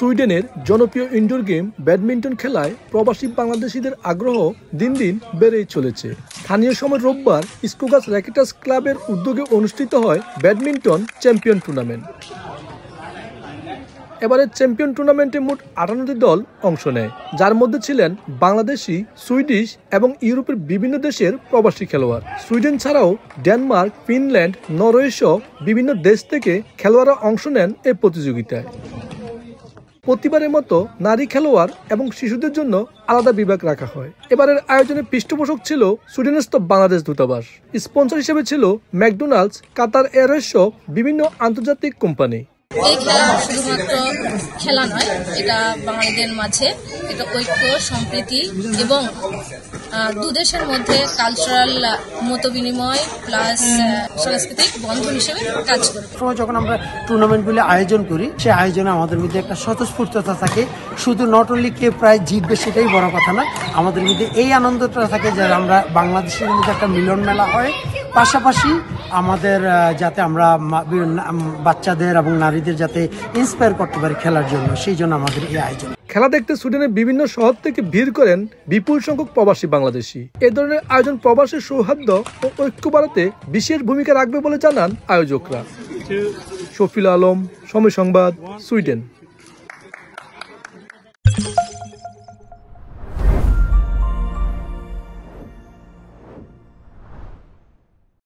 সুইডেনের জনপ্রিয় indoor game badminton খেলায় প্রবাসী বাংলাদেশিদের আগ্রহ দিন দিন বেড়েই চলেছে। স্থানীয় সময় রোববার স্কুগাস র্যাকেটাস ক্লাবের উদ্যোগে অনুষ্ঠিত হয় ব্যাডমিন্টন চ্যাম্পিয়ন টুর্নামেন্ট। এবারের চ্যাম্পিয়ন টুর্নামেন্টে মোট 58টি দল অংশ নেয়, যার মধ্যে ছিলেন বাংলাদেশি, সুইডিশ এবং ইউরোপের বিভিন্ন দেশের প্রবাসী খেলোয়াড়। সুইডেন ছাড়াও ডেনমার্ক, ফিনল্যান্ড, নরওয়ে সহ বিভিন্ন দেশ থেকে খেলোয়াড়রা অংশ নেন এই প্রতিযোগিতায়। প্রতিবারের মতো নারী খেলোয়াড় এবং শিশুদের জন্য আলাদা বিভাগ রাখা হয়। এবারের আয়োজনে পৃষ্ঠপোষক ছিল সুইডেনস্থ বাংলাদেশ দূতাবাস। স্পন্সর হিসেবে ছিল ম্যাকডোনাল্ডস, কাতার এয়ারওয়েজ সহ বিভিন্ন আন্তর্জাতিক কোম্পানি। এই খেলা শুধুমাত্র খেলা নয়, এটা বাঙালিদের মাঝে এটা ঐক্য, সম্প্রীতি এবং দু দেশের মধ্যে কালচারাল মত বিনিময় প্লাস সাংস্কৃতিক বন্ধন হিসেবে কাজ করে। যখন আমরা টুর্নামেন্টগুলি আয়োজন করি, সেই আয়োজনে আমাদের মধ্যে একটা স্বতঃস্ফূর্ততা থাকে। শুধু নট অনলি কে প্রাইজ জিতবে সেটাই বড় কথা না, আমাদের মধ্যে এই আনন্দটা থাকে যে আমরা বাংলাদেশের মধ্যে একটা মিলন মেলা হয়। পাশাপাশি আমাদের যাতে আমরা বাচ্চাদের এবং নারীদের যাতে ইন্সপায়ার করতে পারি খেলার জন্য, সেই জন্য আমাদের এই আয়োজন। খেলা দেখতে সুইডেনের বিভিন্ন শহর থেকে ভিড় করেন বিপুল সংখ্যক প্রবাসী বাংলাদেশি। এ ধরনের আয়োজন প্রবাসী সৌহার্দ্য ও ঐক্য বাড়াতে বিশেষ ভূমিকা রাখবে বলে জানান আয়োজকরা। শফিল আলম, সময় সংবাদ, সুইডেন।